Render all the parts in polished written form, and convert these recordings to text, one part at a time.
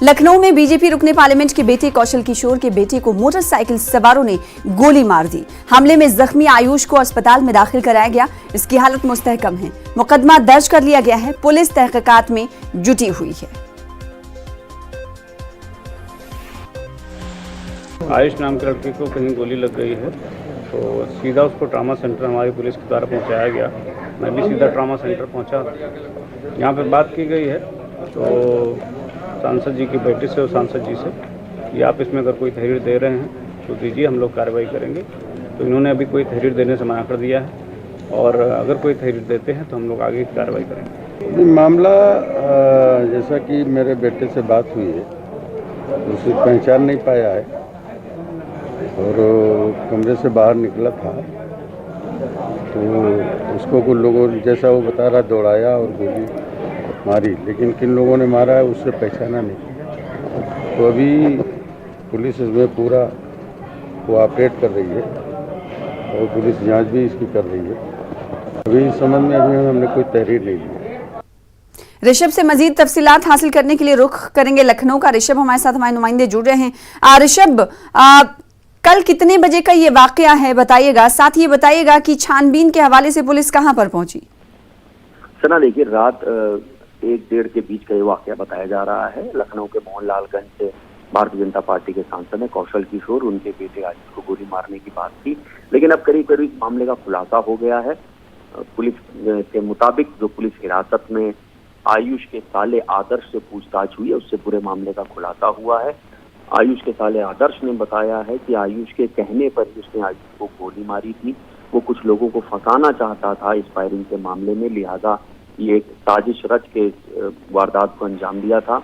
लखनऊ में बीजेपी रुकने पार्लियामेंट के बेटे कौशल किशोर के बेटे को मोटरसाइकिल सवारों ने गोली मार दी। हमले में जख्मी आयुष को अस्पताल में दाखिल कराया गया। इसकी हालत मुस्तहकम है। मुकदमा दर्ज कर लिया गया है। पुलिस तहकीकात में जुटी हुई है। आयुष नाम के लड़के को कहीं गोली लग गई है, तो सीधा उसको ट्रामा सेंटर हमारी पुलिस के द्वारा पहुंचाया गया। मैं भी सीधा ट्रामा सेंटर पहुंचा। यहाँ पे बात की गई है तो सांसद जी के बेटे से और सांसद जी से कि आप इसमें अगर कोई तहरीर दे रहे हैं तो दीजिए, हम लोग कार्रवाई करेंगे। तो इन्होंने अभी कोई तहरीर देने से मना कर दिया है और अगर कोई तहरीर देते हैं तो हम लोग आगे की कार्रवाई करेंगे। मामला जैसा कि मेरे बेटे से बात हुई है, उसे पहचान नहीं पाया है और कमरे से बाहर निकला था तो उसको कुछ लोगों जैसा वो बता रहा दौड़ाया और गोली मारी, लेकिन किन लोगों ने मारा है उससे पहचाना नहीं। तो अभी पुलिस इसमें पूरा कोऑपरेट कर रही है और पुलिस जांच भी इसकी कर रही है। अभी इस संबंध में अभी हमने कोई तहरीर नहीं दी। ऋषभ से मजीद तफसीलात हासिल करने के लिए रुख करेंगे लखनऊ का। ऋषभ हमारे साथ हमारे नुमाइंदे जुड़ रहे हैं। ऋषभ, कल कितने बजे का ये वाकया है बताइएगा, साथ ही बताइएगा कि छानबीन के हवाले से पुलिस कहां पर पहुंची। सना, देखिए रात 1-1:30 के बीच का ये वाकया बताया जा रहा है। लखनऊ के मोहनलालगंज से भारतीय जनता पार्टी के सांसद है कौशल किशोर, उनके बेटे आयुष को गोली मारने की बात थी, लेकिन अब करीब करीब इस मामले का खुलासा हो गया है। पुलिस के मुताबिक जो पुलिस हिरासत में आयुष के साले आदर्श से पूछताछ हुई है, उससे पूरे मामले का खुलासा हुआ है। आयुष के साले आदर्श ने बताया है कि आयुष के कहने पर ही उसने आयुष को गोली मारी थी। वो कुछ लोगों को फंसाना चाहता था इस फायरिंग के मामले में, लिहाजा ये एक साजिश रच के वारदात को अंजाम दिया था।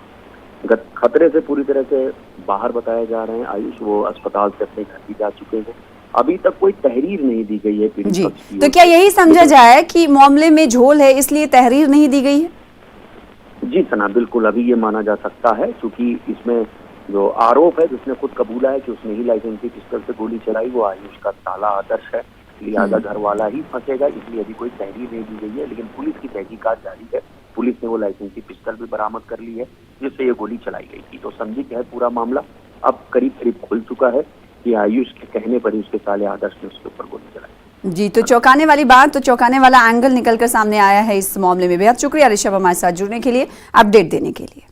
खतरे से पूरी तरह से बाहर बताया जा रहे हैं आयुष, वो अस्पताल से अपने घर भी जा चुके हैं। अभी तक कोई तहरीर नहीं दी गई है पीड़ित पक्ष की। तो क्या यही समझा जाए कि मामले में झोल है इसलिए तहरीर नहीं दी गई है? जी सना, बिल्कुल अभी ये माना जा सकता है, क्योंकि इसमें जो आरोप है जिसने खुद कबूला है कि उसने ही लाइसेंसी पिस्टल से गोली चलाई, वो आयुष का साला आदर्श है, लिहाजा घर वाला ही फंसेगा, इसलिए अभी कोई तहरीर नहीं दी गई है। लेकिन पुलिस की तहकीकात जारी है। पुलिस ने वो लाइसेंसी पिस्टल भी बरामद कर ली है जिससे ये गोली चलाई गई थी। तो संदिग्ध है पूरा मामला। अब करीब करीब खुल चुका है कि आयुष के कहने पर ही उसके साले आदर्श ने उसके ऊपर गोली चलाई। जी, तो चौंकाने वाली बात, तो चौंकाने वाला एंगल निकलकर सामने आया है इस मामले में। बेहद शुक्रिया ऋषभ हमारे साथ जुड़ने के लिए, अपडेट देने के लिए।